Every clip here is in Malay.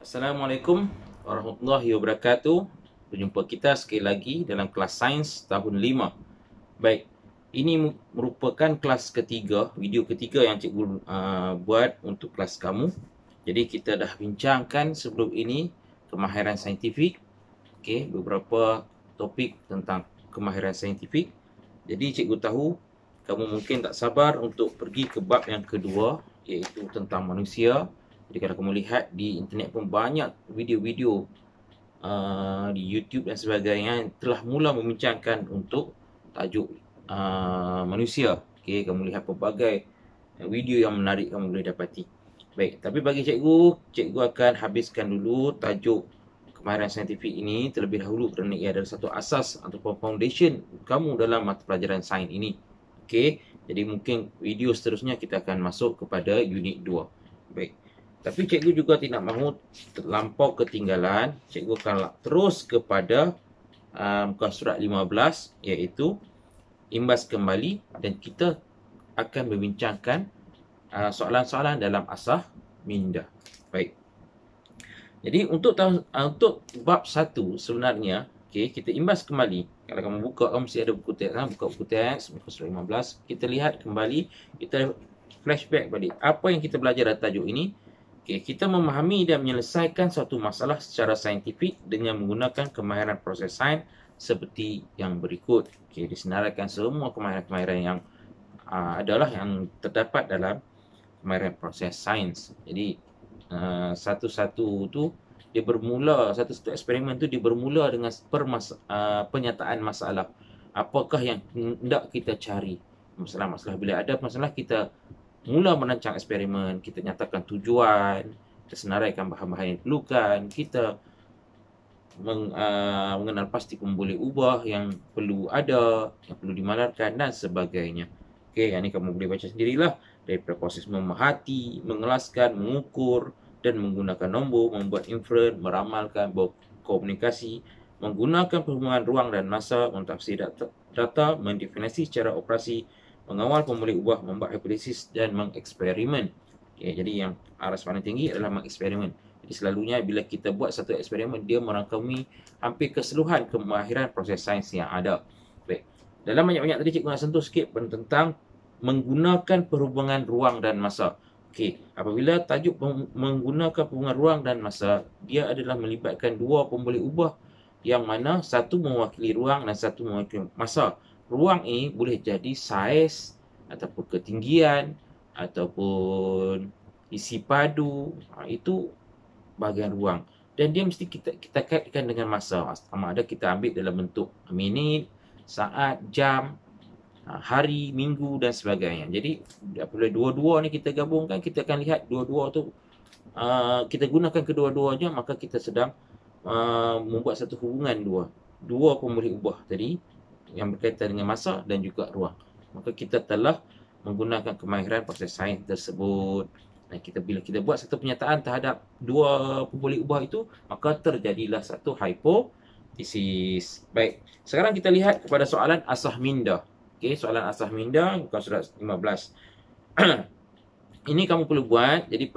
Assalamualaikum warahmatullahi wabarakatuh. Berjumpa kita sekali lagi dalam kelas sains tahun 5. Baik, ini merupakan kelas ketiga, video ketiga yang cikgu buat untuk kelas kamu. Jadi kita dah bincangkan sebelum ini kemahiran saintifik, okey, beberapa topik tentang kemahiran saintifik. Jadi cikgu tahu kamu mungkin tak sabar untuk pergi ke bab yang kedua, iaitu tentang manusia. Jadi kalau kamu lihat di internet pun banyak video-video di YouTube dan sebagainya yang telah mula membincangkan untuk tajuk manusia. Okey, kamu lihat pelbagai video yang menarik kamu boleh dapati. Baik, tapi bagi cikgu akan habiskan dulu tajuk kemahiran saintifik ini terlebih dahulu kerana ia adalah satu asas ataupun foundation kamu dalam mata pelajaran sains ini. Okey, jadi mungkin video seterusnya kita akan masuk kepada unit 2. Baik. Tapi cikgu juga tidak mahu terlampau ketinggalan. Cikgu akan terus kepada muka surat 15, iaitu imbas kembali, dan kita akan membincangkan soalan-soalan dalam asah minda. Baik. Jadi untuk bab 1 sebenarnya, okay, kita imbas kembali. Kalau kamu buka, kamu mesti ada buku teks, buka buku teks muka surat 15. Kita lihat kembali, kita flashback balik. Apa yang kita belajar dalam tajuk ini? Okay, kita memahami dan menyelesaikan suatu masalah secara saintifik dengan menggunakan kemahiran proses sains seperti yang berikut. Okay, disenaraikan semua kemahiran-kemahiran yang adalah yang terdapat dalam kemahiran proses sains. Jadi satu-satu tu dia bermula, satu-satu eksperimen tu dia bermula dengan penyataan masalah. Apakah yang hendak kita cari? Masalah-masalah, bila ada masalah kita mula merancang eksperimen, kita nyatakan tujuan, kita senaraikan bahan-bahan yang diperlukan, kita mengenal pasti pun boleh ubah yang perlu ada, yang perlu dimalarkan dan sebagainya. Okey, yang ni kamu boleh baca sendirilah, daripada proses memerhati, mengelaskan, mengukur dan menggunakan nombor, membuat inferen, meramalkan, berkomunikasi, menggunakan perhubungan ruang dan masa, mentafsir data, mendefinisi secara operasi, mengawal pemboleh ubah, membuat hipotesis dan mengeksperimen. Okay, jadi yang aras paling tinggi adalah mengeksperimen. Jadi selalunya bila kita buat satu eksperimen, dia merangkumi hampir keseluruhan kemahiran proses sains yang ada. Baik. Dalam banyak-banyak tadi cikgu nak sentuh sikit tentang menggunakan perhubungan ruang dan masa. Okey, apabila tajuk menggunakan perhubungan ruang dan masa, dia adalah melibatkan dua pemboleh ubah yang mana satu mewakili ruang dan satu mewakili masa. Ruang ini boleh jadi saiz ataupun ketinggian ataupun isi padu, itu bahagian ruang. Dan dia mesti kita kaitkan dengan masa. Sama ada kita ambil dalam bentuk minit, saat, jam, hari, minggu dan sebagainya. Jadi apabila dua-dua ni kita gabungkan, kita akan lihat dua-dua tu kita gunakan kedua-duanya, maka kita sedang membuat satu hubungan dua pemboleh ubah tadi yang berkaitan dengan masa dan juga ruang. Maka kita telah menggunakan kemahiran proses sains tersebut. Dan bila kita buat satu pernyataan terhadap dua pemboleh ubah itu, maka terjadilah satu hipotesis. Baik, sekarang kita lihat kepada soalan asah minda. Okey, soalan asah minda bukan surat 15. Ini kamu perlu buat, jadi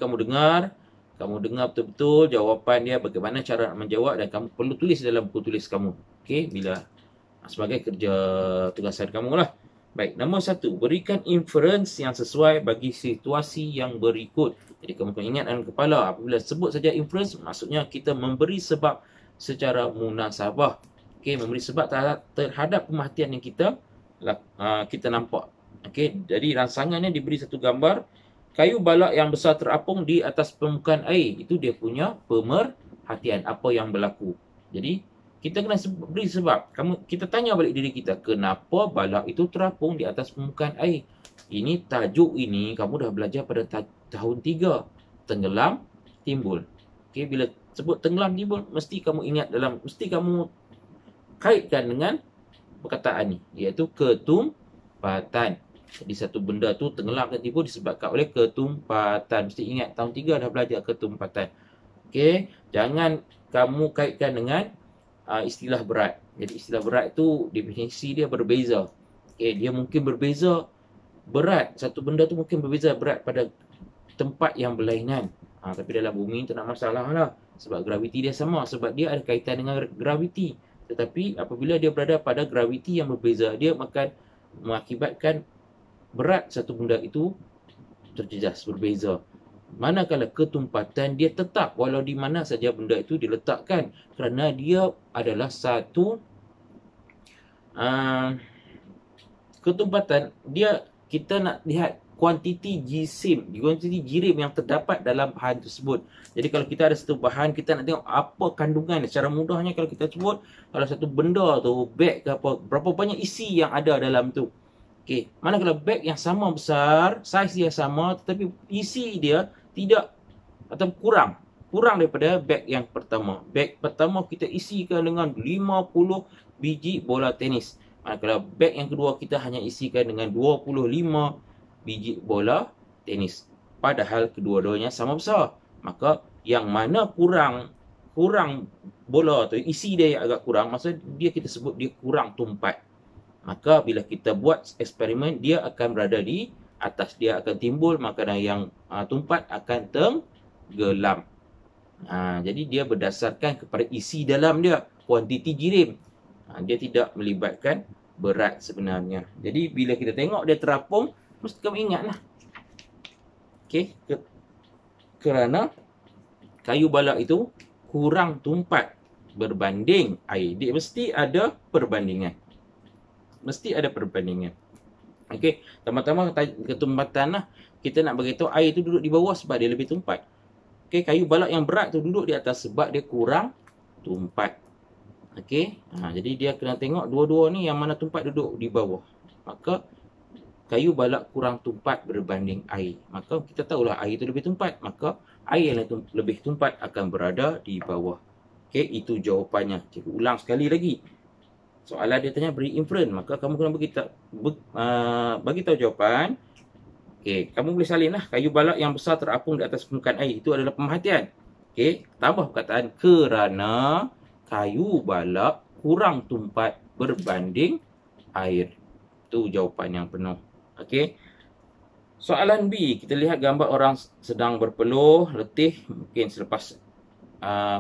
kamu dengar betul-betul jawapan dia, bagaimana cara nak menjawab, dan kamu perlu tulis dalam buku tulis kamu. Okey, bila sebagai kerja tugasan kamu lah. Baik, nombor 1, berikan inference yang sesuai bagi situasi yang berikut. Jadi kamu kena ingat dalam kepala, apabila sebut saja inference, maksudnya kita memberi sebab secara munasabah. Okey, memberi sebab terhadap pemerhatian yang kita nampak. Okey, jadi rangsangannya diberi satu gambar, kayu balak yang besar terapung di atas permukaan air. Itu dia punya pemerhatian, apa yang berlaku. Jadi kita kena beri sebab. Kita tanya balik diri kita, kenapa balak itu terapung di atas permukaan air? Ini tajuk ini kamu dah belajar pada tahun 3. Tenggelam, timbul. Okey, bila sebut tenggelam, timbul, mesti kamu kaitkan dengan perkataan ni, iaitu ketumpatan. Jadi satu benda tu tenggelam dan timbul disebabkan oleh ketumpatan. Mesti ingat tahun 3 dah belajar ketumpatan. Okey, jangan kamu kaitkan dengan istilah berat. Jadi istilah berat itu definisi dia berbeza. Okey, dia mungkin berbeza berat. Satu benda tu mungkin berbeza berat pada tempat yang berlainan. Tapi dalam bumi tak nak masalah lah. Sebab graviti dia sama. Sebab dia ada kaitan dengan graviti. Tetapi apabila dia berada pada graviti yang berbeza, dia akan mengakibatkan berat satu benda itu terjejas, berbeza. Manakala ketumpatan dia tetap walau di mana saja benda itu diletakkan. Kerana dia adalah satu ketumpatan. Kita nak lihat kuantiti jisim, kuantiti jirim yang terdapat dalam bahan tersebut. Jadi kalau kita ada satu bahan, kita nak tengok apa kandungan. Secara mudahnya kalau kita sebut, kalau satu benda tu, beg ke apa, berapa banyak isi yang ada dalam tu. Okey, manakala beg yang sama besar, saiz dia sama, tetapi isi dia tidak atau kurang daripada beg yang pertama. Beg pertama kita isikan dengan 50 biji bola tenis. Manakala beg yang kedua kita hanya isikan dengan 25 biji bola tenis. Padahal kedua-duanya sama besar. Maka yang mana kurang bola tu, isi dia yang agak kurang, maksud dia kita sebut dia kurang tumpat. Maka bila kita buat eksperimen, dia akan berada di atas, dia akan timbul, makanan yang tumpat akan tenggelam. Jadi dia berdasarkan kepada isi dalam dia, kuantiti jirim. Dia tidak melibatkan berat sebenarnya. Jadi bila kita tengok dia terapung, mesti kamu ingatlah. Okey, kerana kayu balak itu kurang tumpat berbanding air. Dia mesti ada perbandingan. Okey, pertama-tama ketumpatan lah. Kita nak beritahu air itu duduk di bawah sebab dia lebih tumpat. Okey, kayu balak yang berat tu duduk di atas sebab dia kurang tumpat. Okey, jadi dia kena tengok dua-dua ni yang mana tumpat duduk di bawah. Maka kayu balak kurang tumpat berbanding air. Maka kita tahulah air itu lebih tumpat. Maka air yang lebih tumpat akan berada di bawah. Okey, itu jawapannya. Cikgu ulang sekali lagi. Soalan dia tanya beri inference. Maka kamu kena bagi tahu jawapan. Okey, kamu boleh salinlah. Kayu balak yang besar terapung di atas permukaan air. Itu adalah pemerhatian. Okey, tambah perkataan kerana kayu balak kurang tumpat berbanding air. Itu jawapan yang penuh. Okey. Soalan B, kita lihat gambar orang sedang berpeluh, letih, mungkin selepas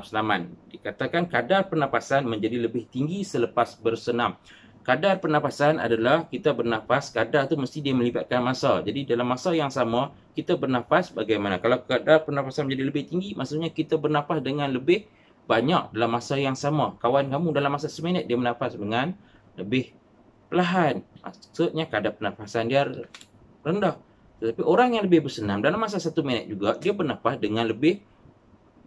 senaman. Dikatakan kadar pernafasan menjadi lebih tinggi selepas bersenam. Kadar pernafasan adalah kita bernafas, kadar tu mesti dia melibatkan masa. Jadi dalam masa yang sama, kita bernafas bagaimana? Kalau kadar pernafasan menjadi lebih tinggi, maksudnya kita bernafas dengan lebih banyak dalam masa yang sama. Kawan kamu dalam masa seminit, dia bernafas dengan lebih perlahan. Maksudnya kadar pernafasan dia rendah. Tetapi orang yang lebih bersenam dalam masa 1 minit juga, dia bernafas dengan lebih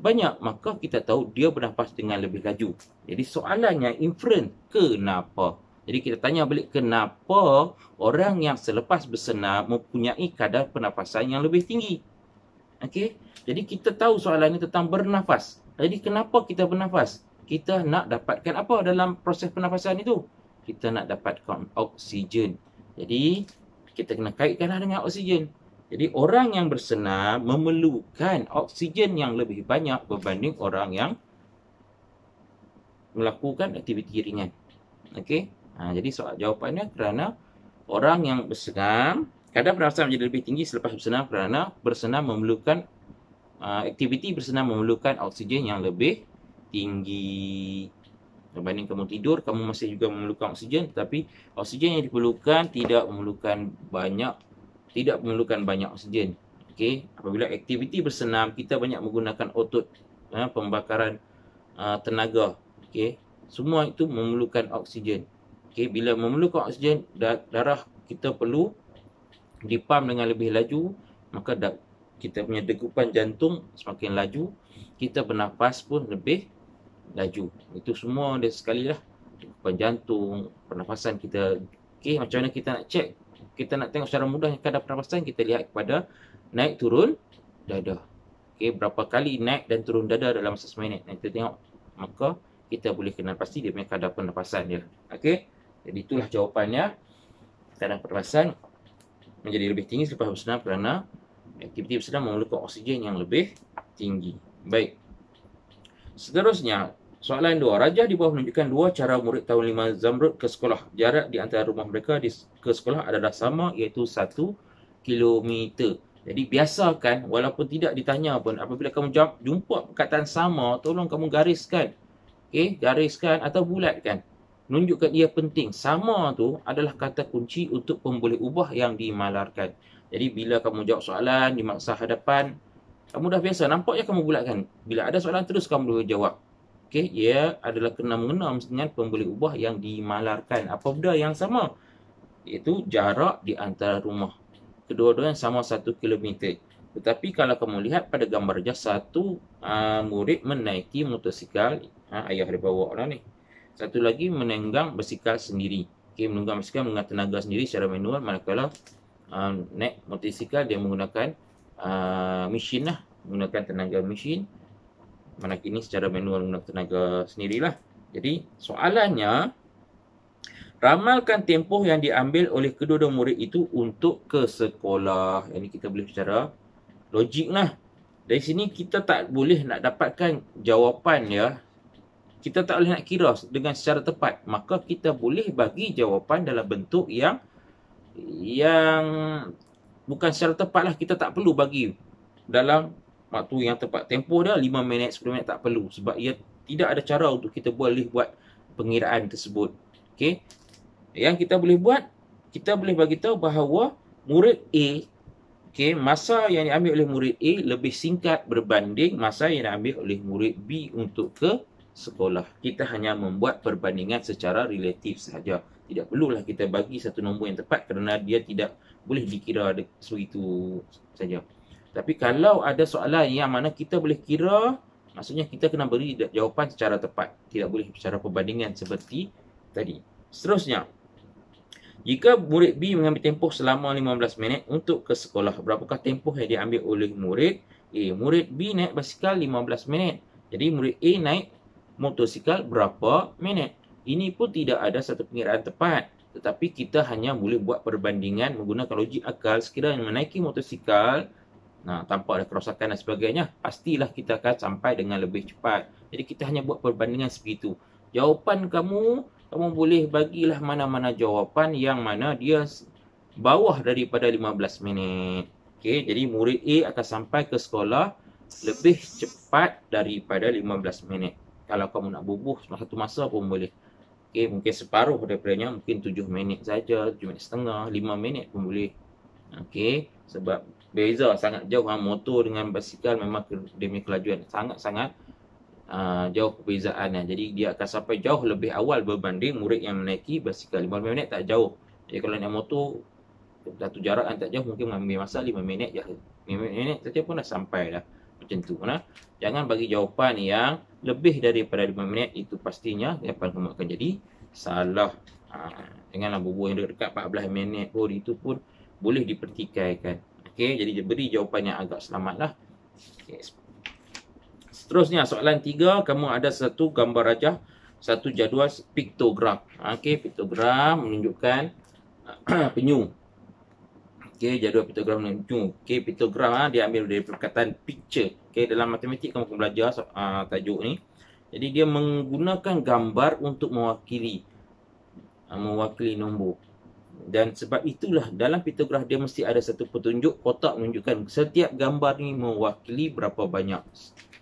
banyak. Maka kita tahu dia bernafas dengan lebih laju. Jadi soalannya inference, kenapa? Jadi kita tanya balik, kenapa orang yang selepas bersenam mempunyai kadar pernafasan yang lebih tinggi? Okey. Jadi kita tahu soalan ini tentang bernafas. Jadi kenapa kita bernafas? Kita nak dapatkan apa dalam proses pernafasan itu? Kita nak dapatkan oksigen. Jadi kita kena kaitkanlah dengan oksigen. Jadi orang yang bersenam memerlukan oksigen yang lebih banyak berbanding orang yang melakukan aktiviti ringan. Okey. Jadi soal jawapannya kerana orang yang bersenam, kadar pernafasan menjadi lebih tinggi selepas bersenam kerana bersenam memerlukan aktiviti bersenam memerlukan oksigen yang lebih tinggi. Berbanding kamu tidur, kamu masih juga memerlukan oksigen, tetapi oksigen yang diperlukan tidak memerlukan banyak oksigen. Okey, apabila aktiviti bersenam, kita banyak menggunakan otot, pembakaran tenaga. Okey, semua itu memerlukan oksigen. Okey, bila memerlukan oksigen, darah kita perlu dipam dengan lebih laju, maka kita punya degupan jantung semakin laju, kita bernafas pun lebih laju. Itu semua dia sekali lah. Degupan jantung, pernafasan kita. Okey, macam mana kita nak cek? Kita nak tengok secara mudahnya kadar pernafasan, kita lihat kepada naik turun dada. Okey, berapa kali naik dan turun dada dalam masa 1 minit. Kita tengok, maka kita boleh kenal pasti dia punya kadar pernafasan dia. Okey, jadi itulah jawapannya. Kadar pernafasan menjadi lebih tinggi selepas bersenam kerana aktiviti bersenam memerlukan oksigen yang lebih tinggi. Baik. Seterusnya, soalan 2. Rajah di bawah menunjukkan 2 cara murid tahun 5 Zamrud ke sekolah. Jarak di antara rumah mereka ke sekolah adalah sama, iaitu 1 kilometer. Jadi biasakan, walaupun tidak ditanya pun, apabila kamu jumpa perkataan sama, tolong kamu gariskan. Okey, gariskan atau bulatkan. Menunjukkan ia penting. Sama tu adalah kata kunci untuk pemboleh ubah yang dimalarkan. Jadi bila kamu jawab soalan di masa hadapan, kamu dah biasa, nampak je kamu bulatkan. Bila ada soalan terus kamu boleh jawab. Okey, ia adalah kena-mengena dengan pemboleh ubah yang dimalarkan. Apa benda yang sama? Iaitu jarak di antara rumah. Kedua-duanya sama 1 kilometer. Tetapi kalau kamu lihat pada gambar je, satu murid menaiki motosikal, ayah dia bawa lah ni. Satu lagi menunggang basikal sendiri. Okey, menunggang basikal menggunakan tenaga sendiri secara manual, manakala naik motosikal dia menggunakan mesin lah, menggunakan tenaga mesin. Manakala ini secara manual menggunakan tenaga sendirilah. Jadi soalannya, ramalkan tempoh yang diambil oleh kedua-dua murid itu untuk ke sekolah. Ini kita boleh bicara logik lah. Dari sini kita tak boleh nak dapatkan jawapan ya. Kita tak boleh nak kira dengan secara tepat. Maka kita boleh bagi jawapan dalam bentuk yang bukan secara tepat lah. Kita tak perlu bagi dalam waktu yang tepat. Tempoh dia 5 minit, 10 minit tak perlu. Sebab ia tidak ada cara untuk kita boleh buat pengiraan tersebut. Okey. Yang kita boleh buat, kita boleh bagi tahu bahawa murid A, okey, masa yang diambil oleh murid A lebih singkat berbanding masa yang diambil oleh murid B untuk ke sekolah. Kita hanya membuat perbandingan secara relatif sahaja. Tidak perlulah kita bagi satu nombor yang tepat kerana dia tidak boleh dikira sebegitu saja. Tapi kalau ada soalan yang mana kita boleh kira, maksudnya kita kena beri jawapan secara tepat. Tidak boleh secara perbandingan seperti tadi. Seterusnya, jika murid B mengambil tempoh selama 15 minit untuk ke sekolah, berapakah tempoh yang diambil oleh murid A? Murid B naik basikal 15 minit. Jadi murid A naik motosikal berapa minit? Ini pun tidak ada satu pengiraan tepat. Tetapi kita hanya boleh buat perbandingan menggunakan logik akal. Sekiranya menaiki motosikal, tanpa ada kerosakan dan sebagainya, pastilah kita akan sampai dengan lebih cepat. Jadi kita hanya buat perbandingan sebegitu. Jawapan kamu boleh bagilah mana-mana jawapan yang mana dia bawah daripada 15 minit. Okey, jadi murid A akan sampai ke sekolah lebih cepat daripada 15 minit. Kalau kamu nak bubuh satu masa pun boleh. Okey, mungkin separuh daripadanya, mungkin 7 minit saja, 7 minit setengah, 5 minit pun boleh. Okey, sebab beza sangat jauh motor dengan basikal, memang dia punya kelajuan sangat-sangat jauh perbezaannya. Jadi dia akan sampai jauh lebih awal berbanding murid yang menaiki basikal. 5 minit tak jauh. Jadi kalau naik motor satu jarak yang tak jauh, mungkin mengambil masa 5 minit je. 5 minit saja pun dah sampai dah. Macam tu nah. Jangan bagi jawapan yang lebih daripada 5 minit, itu pastinya jawapan kamu akan jadi salah. Janganlah bubuh yang dekat 14 minit pun, itu pun boleh dipertikaikan. Okey, jadi beri jawapan yang agak selamatlah. Okey. Seterusnya, soalan 3, kamu ada satu gambar rajah, satu jadual piktogram. Okey, piktogram menunjukkan penyu. Okey, jadual piktogram penyu. Okey, piktogram dia ambil dari perkataan picture. Okey, dalam matematik kamu akan belajar tajuk ni. Jadi dia menggunakan gambar untuk mewakili nombor. Dan sebab itulah dalam piktogram dia mesti ada satu petunjuk kotak menunjukkan setiap gambar ni mewakili berapa banyak,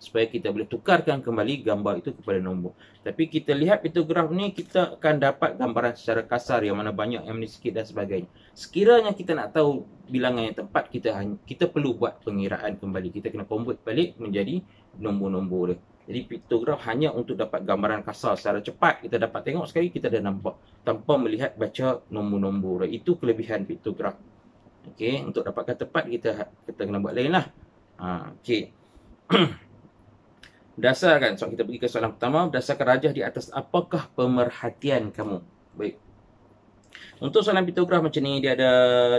supaya kita boleh tukarkan kembali gambar itu kepada nombor. Tapi kita lihat piktogram ni, kita akan dapat gambaran secara kasar yang mana banyak, yang mana sikit dan sebagainya. Sekiranya kita nak tahu bilangan yang tepat, kita perlu buat pengiraan kembali. Kita kena convert balik menjadi nombor-nombor dia. Jadi piktogram hanya untuk dapat gambaran kasar secara cepat. Kita dapat tengok sekali, kita dah nampak tanpa melihat baca nombor-nombor. Itu kelebihan piktogram. Okey, untuk dapatkan tepat kita kena buat lain lah. Okey. Berdasarkan, so kita pergi ke soalan pertama, berdasarkan rajah di atas, apakah pemerhatian kamu? Baik. Untuk soalan piktogram macam ni, dia ada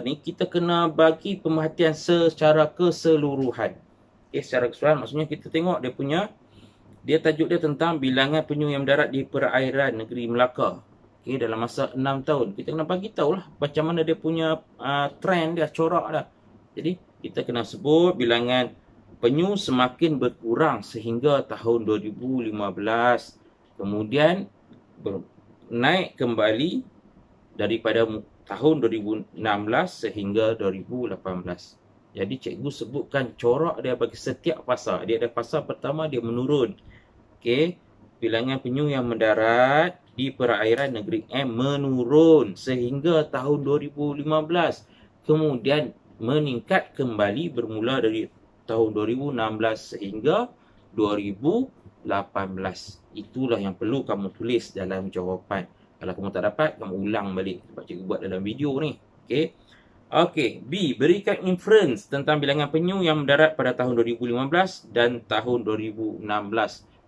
ni, kita kena bagi pemerhatian secara keseluruhan. Okey, secara keseluruhan maksudnya kita tengok dia tajuk dia tentang bilangan penyu yang mendarat di perairan negeri Melaka. Okey, dalam masa 6 tahun. Kita kena bagi tahulah macam mana dia punya trend dia, corak dah. Jadi kita kena sebut bilangan penyu semakin berkurang sehingga tahun 2015. Kemudian naik kembali daripada tahun 2016 sehingga 2018. Jadi cikgu sebutkan corak dia bagi setiap fasa. Dia ada fasa pertama dia menurun. Okey, bilangan penyu yang mendarat di perairan negeri M menurun sehingga tahun 2015. Kemudian meningkat kembali bermula dari tahun 2016 sehingga 2018. Itulah yang perlu kamu tulis dalam jawapan. Kalau kamu tak dapat, kamu ulang balik sebab cikgu buat dalam video ni. Okey. Okey, B. Berikan inference tentang bilangan penyu yang mendarat pada tahun 2015 dan tahun 2016.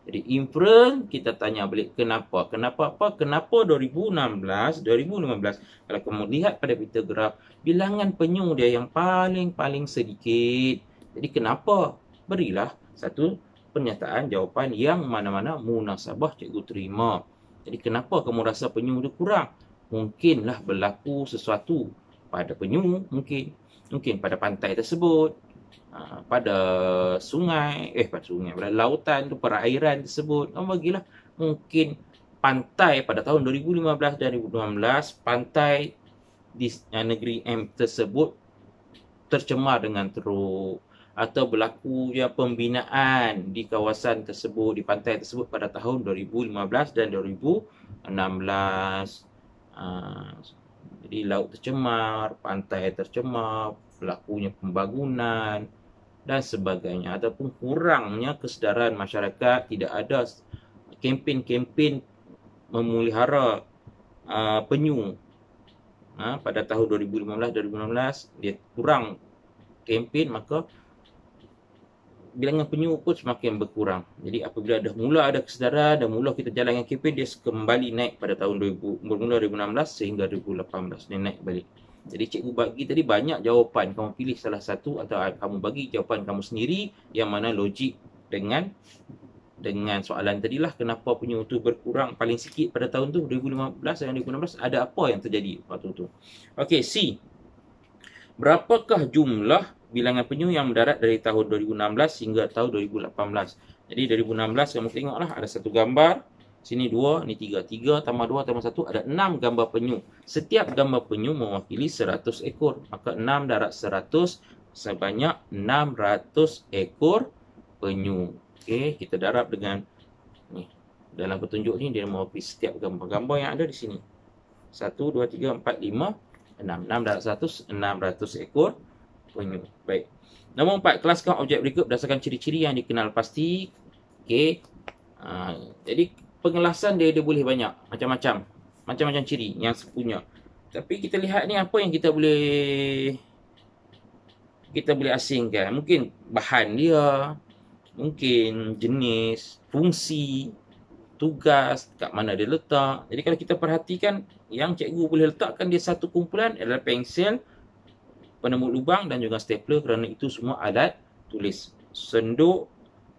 Jadi inference kita tanya balik kenapa? Kenapa apa? Kenapa 2016, 2015? Kalau kamu lihat pada pita graf, bilangan penyu dia yang paling sedikit. Jadi kenapa? Berilah satu pernyataan jawapan yang mana-mana munasabah cikgu terima. Jadi kenapa kamu rasa penyu dia kurang? Mungkinlah berlaku sesuatu pada penyu, mungkin pada pantai tersebut, pada sungai, pada lautan tu, perairan tersebut. Bagilah mungkin pantai pada tahun 2015 dan 2016, pantai di negeri M tersebut tercemar dengan teruk, atau berlaku pembinaan di kawasan tersebut, di pantai tersebut pada tahun 2015 dan 2016. Jadi laut tercemar, pantai tercemar, berlakunya pembangunan dan sebagainya, ataupun kurangnya kesedaran masyarakat, tidak ada kempen-kempen memelihara penyu. Pada tahun 2015-2016 dia kurang kempen, maka bilangan penyu pun semakin berkurang. Jadi apabila dah mula ada kesedaran, dah mula kita jalankan kempen, dia kembali naik pada tahun 2016 sehingga 2018 dia naik balik. Jadi cikgu bagi tadi banyak jawapan, kamu pilih salah satu atau kamu bagi jawapan kamu sendiri yang mana logik dengan soalan tadilah. Kenapa penyu tu berkurang paling sikit pada tahun tu 2015 dan 2016, ada apa yang terjadi waktu tu? Okey, C. Berapakah jumlah bilangan penyu yang mendarat dari tahun 2016 hingga tahun 2018? Jadi 2016 kamu tengoklah ada satu gambar, sini 2, ni 3. 3 tambah 2 tambah 1 ada 6 gambar penyu. Setiap gambar penyu mewakili 100 ekor. Maka 6 darat 100 sebanyak 600 ekor penyu. Okey, kita darab dengan ni. Dalam petunjuk ni dia mewakili setiap gambar-gambar yang ada di sini. 1 2 3 4 5 6. 6 darat 100, 600 ekor penyu. Baik. Nombor 4, kelaskan objek berikut berdasarkan ciri-ciri yang dikenal pasti. Okey. Jadi pengelasan dia boleh banyak, macam-macam ciri yang punya. Tapi kita lihat ni apa yang kita boleh asingkan. Mungkin bahan dia, mungkin jenis, fungsi, tugas, kat mana dia letak. Jadi kalau kita perhatikan, yang cikgu boleh letakkan dia satu kumpulan adalah pensel, penembuk lubang dan juga stapler, kerana itu semua alat tulis. Senduk,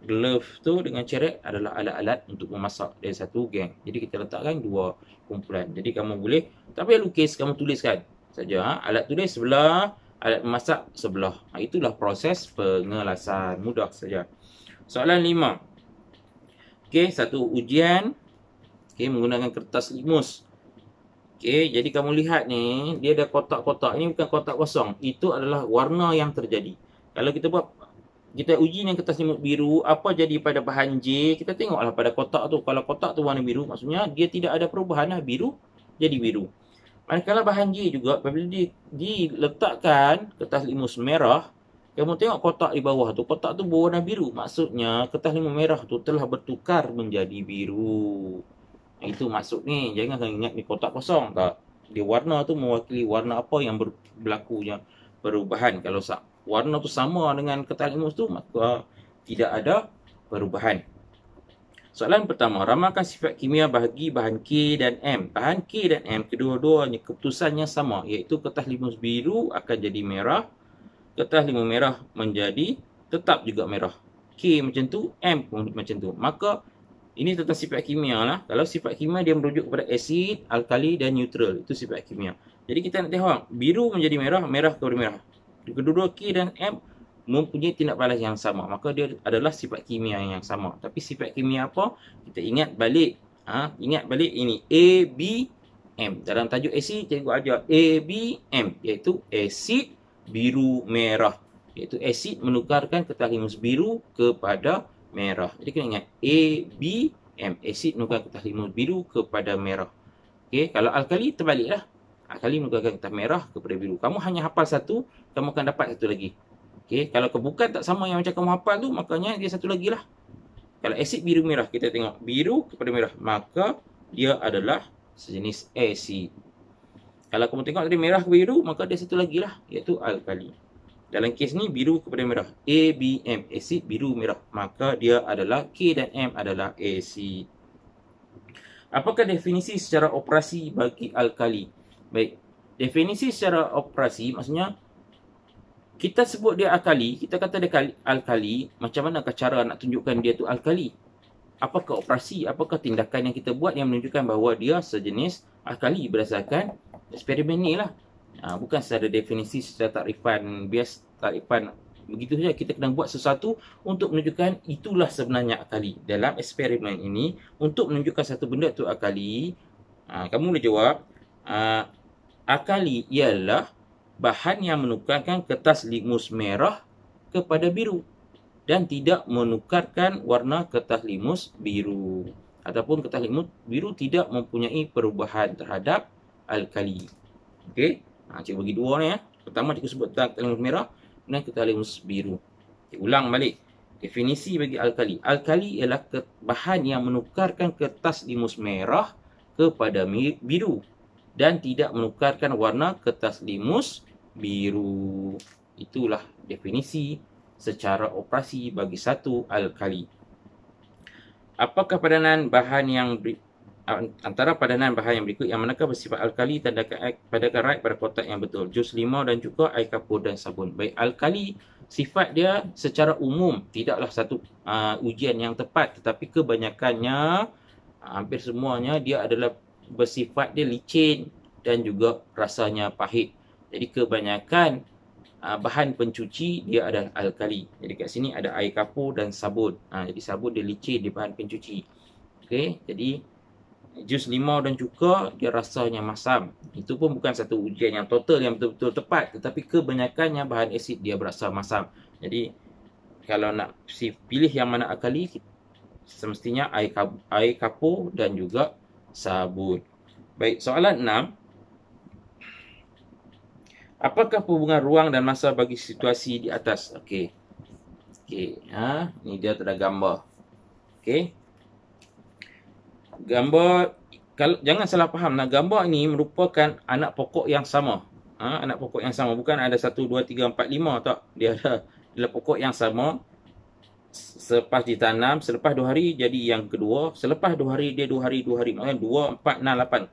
glove tu dengan cerek adalah alat-alat untuk memasak dari satu geng. Jadi kita letakkan dua kumpulan. Jadi kamu boleh, tak payah lukis, kamu tuliskan saja. Alat tulis sebelah, alat memasak sebelah. Itulah proses pengelasan. Mudah saja. Soalan 5. Okey, satu ujian. Okey, menggunakan kertas limus. Okey, jadi kamu lihat ni, dia ada kotak-kotak. Ini bukan kotak kosong. Itu adalah warna yang terjadi. Kalau kita uji dengan kertas limus biru, apa jadi pada bahan J? Kita tengoklah pada kotak tu. Kalau kotak tu warna biru, maksudnya dia tidak ada perubahan lah. Biru jadi biru. Manakala bahan J juga, apabila diletakkan kertas limus merah, kamu tengok kotak di bawah tu, kotak tu berwarna biru. Maksudnya kertas limus merah tu telah bertukar menjadi biru. Itu maksud ni. Jangan ingat ni kotak kosong. Tak. Dia warna tu mewakili warna apa yang berlakunya perubahan. Kalau warna tu sama dengan kertas limus tu, maka tidak ada perubahan. Soalan pertama, ramalkan sifat kimia bagi bahan K dan M. Bahan K dan M kedua-duanya keputusannya sama, iaitu kertas limus biru akan jadi merah, kertas limus merah menjadi tetap juga merah. K macam tu, M pun macam tu. Maka ini tentang sifat kimia lah. Kalau sifat kimia dia merujuk kepada asid, alkali dan neutral. Itu sifat kimia. Jadi kita nak tengok biru menjadi merah, merah kepada merah. Kedua-dua K dan M mempunyai tindak balas yang sama. Maka dia adalah sifat kimia yang sama. Tapi sifat kimia apa? Kita ingat balik. Ingat balik ini. A, B, M. Dalam tajuk asid, cikgu ajar A, B, M. Iaitu asid biru merah. iaitu asid menukarkan kertas limus biru kepada merah. Jadi kena ingat ABM, asid menukarkan kertas limus biru kepada merah. Okey, kalau alkali terbaliklah. Alkali menukarkan kertas merah kepada biru. Kamu hanya hafal satu, kamu akan dapat satu lagi. Okey, kalau bukan tak sama yang macam kamu hafal tu, makanya dia satu lagi lah. Kalau asid biru merah, kita tengok biru kepada merah, maka dia adalah sejenis asid. Kalau kamu tengok tadi merah ke biru, maka dia satu lagi lah, iaitu alkali. Dalam kes ni biru kepada merah, ABM, asid biru merah, maka dia adalah K dan M adalah asid. Apakah definisi secara operasi bagi alkali? Baik, definisi secara operasi maksudnya kita sebut dia alkali, kita kata dia alkali, macam manakah cara nak tunjukkan dia tu alkali? Apakah operasi, apakah tindakan yang kita buat yang menunjukkan bahawa dia sejenis alkali berdasarkan eksperimen ni lah. Bukan secara definisi, secara takrifan bias, takrifan begitu saja. Kita kena buat sesuatu untuk menunjukkan itulah sebenarnya alkali. Dalam eksperimen ini, untuk menunjukkan satu benda tu alkali, kamu boleh jawab, alkali ialah bahan yang menukarkan kertas limus merah kepada biru dan tidak menukarkan warna kertas limus biru. Ataupun kertas limus biru tidak mempunyai perubahan terhadap alkali. Okey, cikgu bagi dua ni ya. Pertama cikgu sebut tentang kertas limus merah dan kertas limus biru. Okay, ulang balik. Definisi bagi alkali. Alkali ialah bahan yang menukarkan kertas limus merah kepada biru dan tidak menukarkan warna kertas limus biru. Itulah definisi secara operasi bagi satu alkali. Apakah padanan bahan yang antara padanan bahan yang berikut yang manakah bersifat alkali, tandaikan right pada kotak yang betul. Jus limau dan juga air kapur dan sabun. Baik, alkali sifat dia secara umum tidaklah satu ujian yang tepat, tetapi kebanyakannya hampir semuanya dia adalah bersifat dia licin dan juga rasanya pahit. Jadi kebanyakan bahan pencuci dia adalah alkali. Jadi kat sini ada air kapur dan sabun. Jadi sabun dia licin, dia bahan pencuci. Okey, jadi jus limau dan cuka dia rasanya masam. Itu pun bukan satu ujian yang total yang betul-betul tepat, tetapi kebanyakannya bahan asid dia berasa masam. Jadi kalau nak pilih yang mana alkali, semestinya air kapur dan juga sabun. Baik, soalan 6. Apakah hubungan ruang dan masa bagi situasi di atas? Okey. Ni dia ada gambar. Okey. Gambar, kalau jangan salah faham, gambar ini merupakan anak pokok yang sama. Anak pokok yang sama, bukan ada 1 2 3 4 5 tak. Dia adalah pokok yang sama. Selepas ditanam, selepas 2 hari jadi yang kedua, selepas 2 hari dia 2 hari, maknanya 2 4 6 8.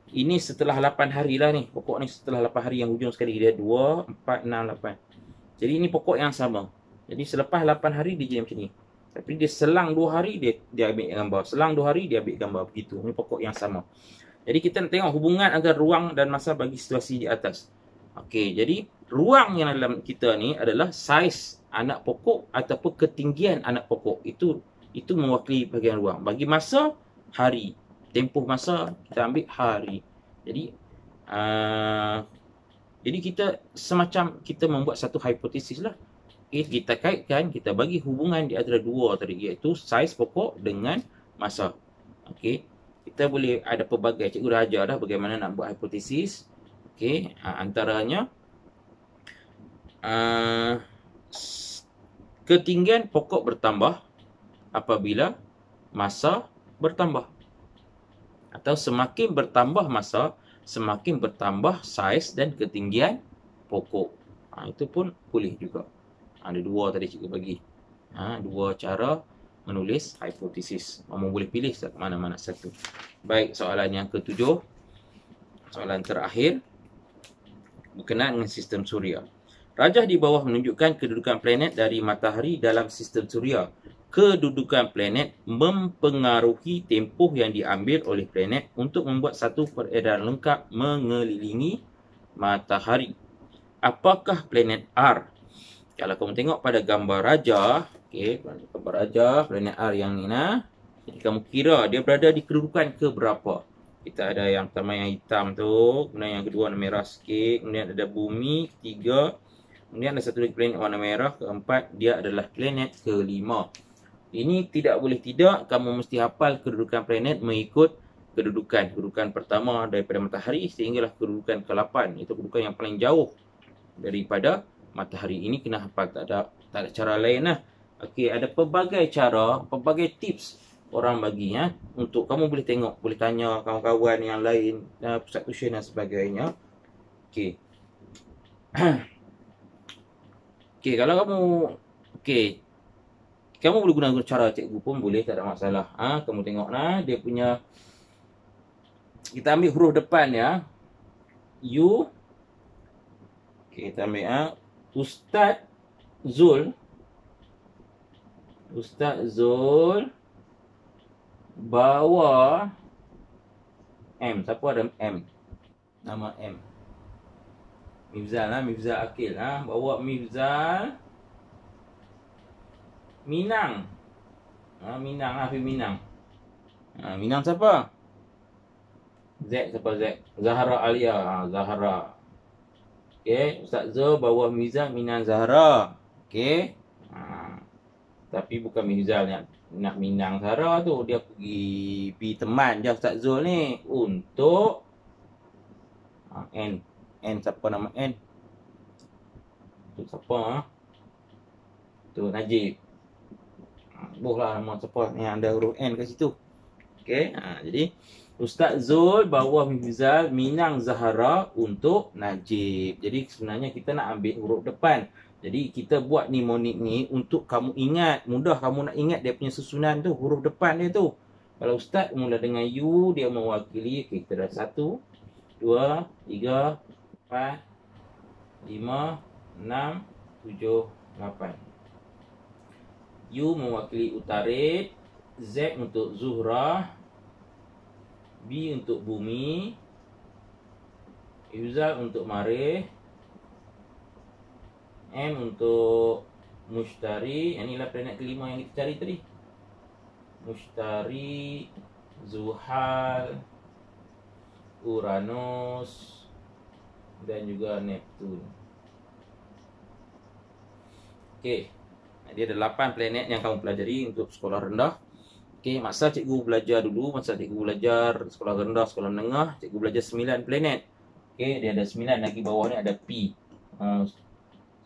Ini setelah 8 hari lah ni. Pokok ni setelah 8 hari yang hujung sekali dia 2 4 6 8. Jadi ini pokok yang sama. Jadi selepas 8 hari dia jadi macam ni. Tapi dia selang 2 hari dia ambil gambar. Selang 2 hari dia ambil gambar. Begitu. Ini pokok yang sama. Jadi kita nak tengok hubungan antara ruang dan masa bagi situasi di atas. Okey, jadi ruang yang dalam kita ni adalah saiz anak pokok ataupun ketinggian anak pokok. Itu mewakili bahagian ruang. Bagi masa, hari. Tempoh masa kita ambil hari. Jadi kita semacam kita membuat satu hipotesis lah. Kita kaitkan, kita bagi hubungan di antara dua tadi, iaitu saiz pokok dengan masa. Okey, kita boleh ada pelbagai, cikgu dah ajar dah bagaimana nak buat hipotesis. Okey, antaranya ketinggian pokok bertambah apabila masa bertambah, atau semakin bertambah masa, semakin bertambah saiz dan ketinggian pokok. Itu pun boleh juga. Ada dua tadi cikgu bagi. Dua cara menulis hipotesis. Kamu boleh pilih mana-mana satu. Baik, soalan yang ke-7. Soalan terakhir berkenaan dengan sistem suria. Rajah di bawah menunjukkan kedudukan planet dari matahari dalam sistem suria. Kedudukan planet mempengaruhi tempoh yang diambil oleh planet untuk membuat satu peredaran lengkap mengelilingi matahari. Apakah planet R? Kalau kamu tengok pada gambar rajah, okey, gambar rajah planet R yang ni jadi kamu kira dia berada di kedudukan ke berapa. Kita ada yang pertama yang hitam tu, kemudian yang kedua merah sikit, kemudian ada bumi, ketiga, Kemudian ada satu lagi planet warna merah. Keempat, dia adalah planet kelima. Ini tidak boleh tidak, kamu mesti hafal kedudukan planet mengikut kedudukan. Kedudukan pertama daripada matahari sehinggalah kedudukan ke-8. Itu kedudukan yang paling jauh daripada matahari. Ini kena hafal, tak ada cara lain lah. Okey, ada pelbagai cara, pelbagai tips orang bagi ya, untuk kamu boleh tengok, boleh tanya kawan-kawan yang lain, pusat tuition dan sebagainya. Okey. Okey, kalau kamu kamu boleh guna cara cikgu pun boleh, tak ada masalah. Kamu tengok lah dia punya, kita ambil huruf depan ya. U. Okey, kita ambil Ustaz Zul bawa M. Siapa ada M? Nama M. Mifzal Mifzal Akil bawa Mifzal Minang. Minang Hafiz Minang. Minang siapa? Z siapa Z? Zahra Alia. Zahra. Okey, Ustaz Zul bawa Mifzal Minang Zahra. Okey. Tapi bukan Mifzal nak Minang Zahra tu, dia pergi teman je Ustaz Zul ni untuk N. Siapa nama N? Tu siapa? Tu Najib. Bolehlah nama siapa yang ada huruf N kat situ. Okey, jadi Ustaz Zul bawa Mifzal Minang Zahra untuk Najib. Jadi sebenarnya kita nak ambil huruf depan. Jadi kita buat mnemonik ni untuk kamu ingat, mudah kamu nak ingat dia punya susunan tu, huruf depan dia tu. Kalau Ustaz mula dengan U, dia mewakili, kita dah 1, 2, 3, 4, 5, 6, 7, 8. U mewakili Utarid, Z untuk Zuhrah, B untuk Bumi, Yuzal untuk Marikh, M untuk Mushtari. Inilah planet kelima yang kita cari tadi. Mushtari, Zuhal, Uranus dan juga Neptun. Okey. Dia ada 8 planet yang kamu pelajari untuk sekolah rendah. Okey, masa cikgu belajar dulu, masa cikgu belajar sekolah rendah, sekolah menengah, cikgu belajar 9 planet. Okey, dia ada 9, lagi bawah ni ada P.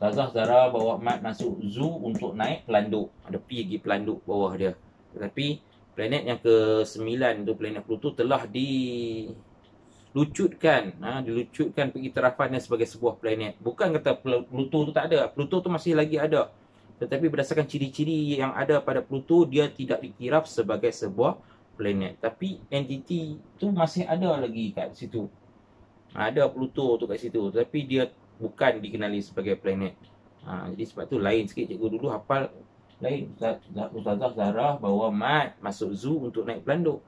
Ustazah Zara bawa Mat masuk zoo untuk naik pelanduk. Ada P lagi pelanduk bawah dia. Tetapi planet yang ke-9 tu, planet Pluto, telah dilucutkan pengiktirafan sebagai sebuah planet. Bukan kata Pluto tu tak ada. Pluto tu masih lagi ada. Tetapi berdasarkan ciri-ciri yang ada pada Pluto, dia tidak diiktiraf sebagai sebuah planet. Tapi entiti tu masih ada lagi kat situ. Ada Pluto tu kat situ. Tapi dia bukan dikenali sebagai planet. Jadi sebab tu lain sikit, cikgu dulu hafal lain. Ustazah Zahra bawa Mat masuk zoo untuk naik pelanduk.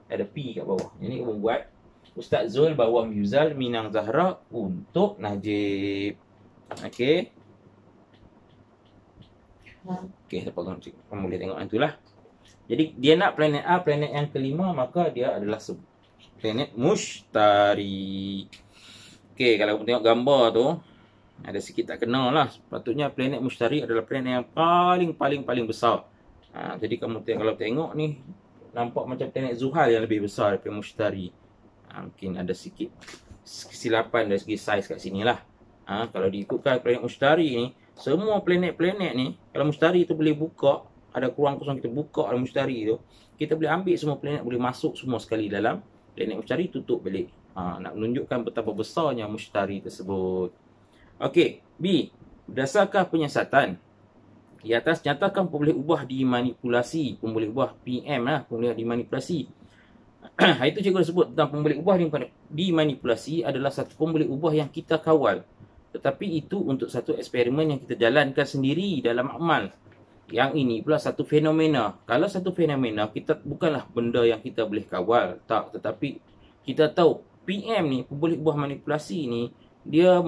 Ada P kat bawah. Ini kamu buat Ustaz Zul bawa Mifzal Minang Zahra untuk Najib. Okey. Okey, kamu boleh tengok itulah. Jadi dia nak planet A, planet yang kelima, maka dia adalah planet Mushtari. Okey, kalau kamu tengok gambar tu, ada sikit tak kena lah. Sepatutnya planet Mushtari adalah planet yang paling besar. Jadi kamu kalau tengok ni, nampak macam planet Zuhal yang lebih besar daripada Mushtari. Mungkin ada sikit kesilapan dari segi saiz kat sini lah. Kalau diikutkan planet Mushtari ni, semua planet-planet ni, kalau Mushtari tu boleh buka, ada ruang kosong kita buka dalam Mushtari tu, kita boleh ambil semua planet, boleh masuk semua sekali dalam planet Mushtari, tutup balik. Nak menunjukkan betapa besarnya Mushtari tersebut. Okey, B. Berdasarkan penyiasatan. Di atas nyatakan pemboleh ubah dimanipulasi. Pemboleh ubah PM lah, pemboleh dimanipulasi. Itu cikgu sebut tentang pemboleh ubah dimanipulasi adalah satu pemboleh ubah yang kita kawal. Tetapi itu untuk satu eksperimen yang kita jalankan sendiri dalam amal. Yang ini pula satu fenomena. Kalau satu fenomena, kita bukanlah benda yang kita boleh kawal. Tak, tetapi kita tahu PM ni, pemboleh ubah manipulasi ni, dia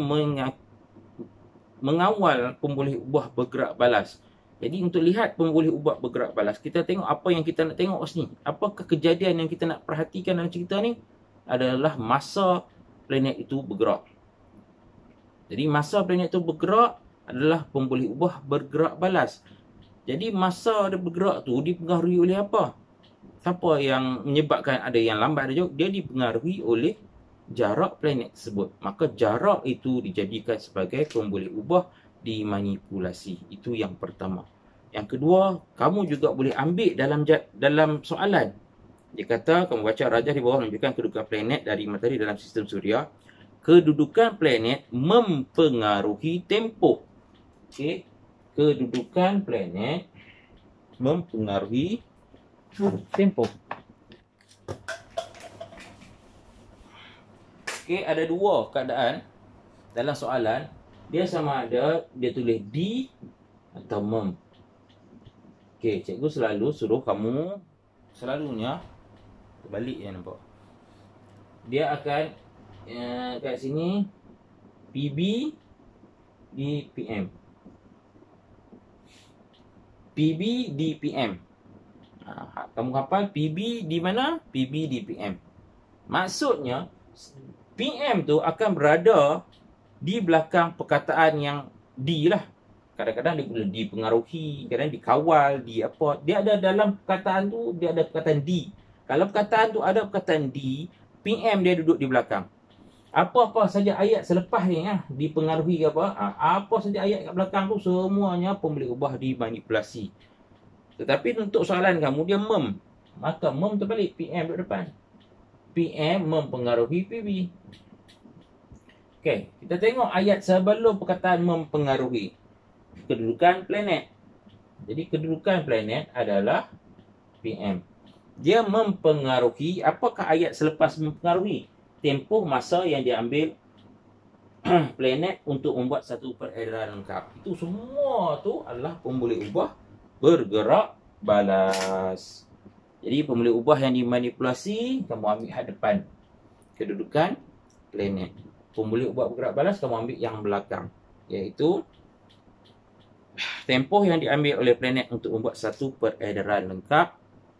mengawal pemboleh ubah bergerak balas. Jadi untuk lihat pemboleh ubah bergerak balas, kita tengok apa yang kita nak tengok sini. Apakah kejadian yang kita nak perhatikan dalam cerita ni adalah masa planet itu bergerak. Jadi masa planet tu bergerak adalah pemboleh ubah bergerak balas. Jadi masa dia bergerak tu dipengaruhi oleh apa? Siapa yang menyebabkan ada yang lambat ada jauh? Dia dipengaruhi oleh jarak planet tersebut. Maka jarak itu dijadikan sebagai pemboleh ubah dimanipulasi. Itu yang pertama. Yang kedua, kamu juga boleh ambil dalam soalan. Dia kata, kamu baca rajah di bawah menunjukkan kedudukan planet dari matahari dalam sistem suria. Kedudukan planet mempengaruhi tempoh. Okey. Kedudukan planet mempengaruhi tempoh. Okey, ada dua keadaan dalam soalan. Dia sama ada dia tulis D atau mem. Okey, cikgu selalu suruh kamu selalunya terbalik ya, nampak. Dia akan kat sini PB di PM. PB di PM. Kamu hafal PB di mana? PB di PM. Maksudnya PM tu akan berada di belakang perkataan yang D lah. Kadang-kadang dia boleh dipengaruhi, kadang dikawal, di apa. Dia ada dalam perkataan tu, dia ada perkataan D. Kalau perkataan tu ada perkataan D, PM dia duduk di belakang. Apa-apa saja ayat selepas ni dipengaruhi ke apa, apa saja ayat kat belakang tu semuanya pemboleh ubah dimanipulasi. Tetapi untuk soalan kamu dia mem, maka mem terbalik, PM duduk depan. PM mempengaruhi PB. Okey, kita tengok ayat sebelum perkataan mempengaruhi. Kedudukan planet. Jadi kedudukan planet adalah PM. Dia mempengaruhi, apakah ayat selepas mempengaruhi? Tempoh masa yang diambil planet untuk membuat satu peredaran lengkap. Itu semua tu adalah pemboleh ubah bergerak balas. Jadi pemboleh ubah yang dimanipulasi, kamu ambil hadapan kedudukan planet. Pemboleh ubah bergerak balas, kamu ambil yang belakang, iaitu tempoh yang diambil oleh planet untuk membuat satu peredaran lengkap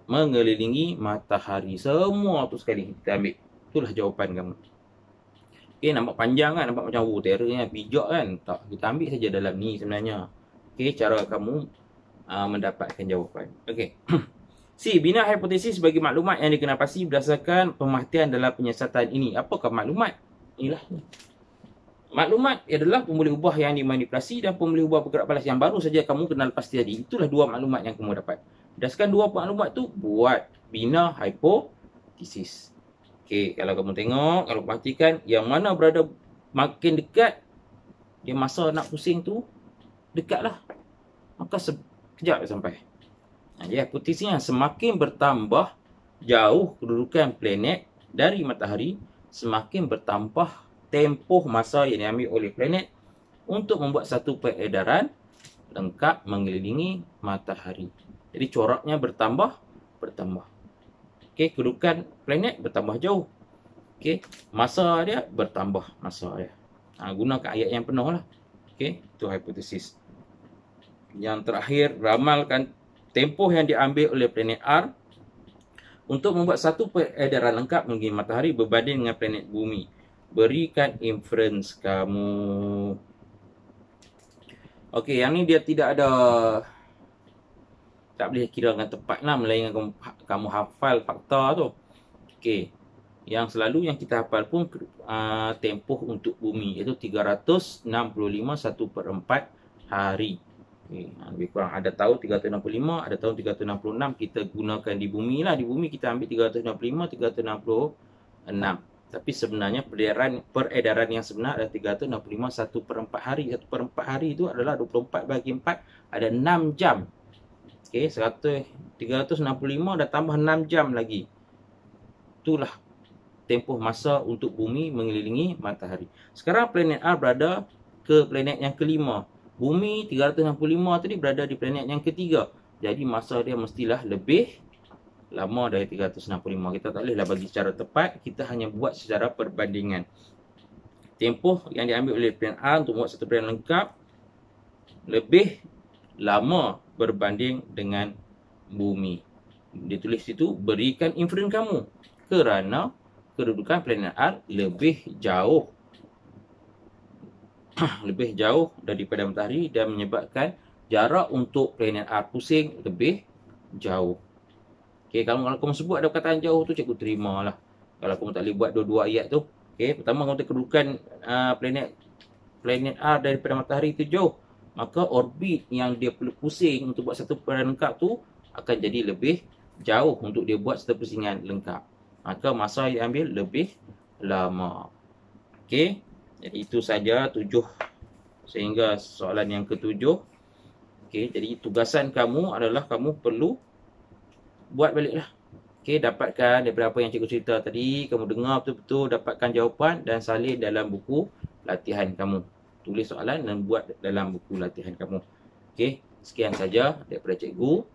mengelilingi matahari. Semua tu sekali kita ambil. Itulah jawapan kamu. Okey, nampak panjang kan? Nampak macam terrornya bijak kan? Tak, kita ambil saja dalam ni sebenarnya. Okey, cara kamu mendapatkan jawapan. Okey. C. Bina hipotesis bagi maklumat yang dikenal pasti berdasarkan pemerhatian dalam penyiasatan ini. Apakah maklumat? Inilah. Maklumat adalah pemboleh ubah yang dimanipulasi dan pemboleh ubah bergerak balas yang baru saja kamu kenal pasti tadi. Itulah dua maklumat yang kamu dapat. Berdasarkan dua maklumat tu, buat bina hipotesis. Okey, kalau kamu tengok, kalau perhatikan, yang mana berada makin dekat, dia masa nak pusing tu, dekatlah. Maka sekejap sampai. Jadi hipotesisnya, semakin bertambah jauh kedudukan planet dari matahari, semakin bertambah tempoh masa yang diambil oleh planet untuk membuat satu peredaran lengkap mengelilingi matahari. Jadi coraknya bertambah. Okey, kedudukan planet bertambah jauh. Okey, masa dia bertambah masa dia. Gunakan ayat yang penuh lah. Okey, itu hipotesis. Yang terakhir, ramalkan tempoh yang diambil oleh planet R untuk membuat satu peredaran lengkap mengelilingi matahari berbanding dengan planet bumi. Berikan inference kamu. Okey, yang ni dia tidak ada, tak boleh kira dengan tepat lah, melainkan kamu hafal fakta tu. Okey, yang selalu yang kita hafal pun tempoh untuk bumi, iaitu 365 1/4 hari. Okay, lebih kurang ada tahun 365, ada tahun 366. Kita gunakan di bumi lah. Di bumi kita ambil 365, 366. Tapi sebenarnya peredaran yang sebenar adalah 365 1/4 hari. 1/4 hari itu adalah 24 bagi 4, ada 6 jam. Okey, 365 dah tambah 6 jam lagi. Itulah tempoh masa untuk bumi mengelilingi matahari. Sekarang planet R berada ke planet yang kelima. Bumi 365 tadi berada di planet yang ketiga. Jadi masa dia mestilah lebih lama dari 365. Kita tak bolehlah bagi secara tepat, kita hanya buat secara perbandingan. Tempoh yang diambil oleh planet R untuk membuat satu peredaran lengkap lebih lama berbanding dengan bumi. Dia tulis situ, berikan inference kamu kerana kedudukan planet R lebih jauh lebih jauh daripada matahari dan menyebabkan jarak untuk planet R pusing lebih jauh. Okey, kalau kamu sebut ada perkataan jauh tu, cikgu terimalah. Kalau kamu tak boleh buat dua-dua ayat tu. Okey, pertama kamu kedudukan planet R daripada matahari itu jauh, maka orbit yang dia perlu pusing untuk buat satu putaran lengkap tu akan jadi lebih jauh untuk dia buat satu pusingan lengkap. Maka masa yang ambil lebih lama. Okey, jadi itu saja 7 sehingga soalan yang ketujuh. Okey, jadi tugasan kamu adalah kamu perlu buat baliklah. Okey, dapatkan daripada apa yang cikgu cerita tadi, kamu dengar betul-betul, dapatkan jawapan dan salin dalam buku latihan kamu. Tulis soalan dan buat dalam buku latihan kamu. Okey, sekian saja daripada cikgu.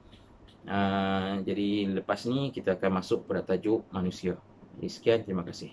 Jadi lepas ni kita akan masuk pada tajuk manusia. Jadi sekian, terima kasih.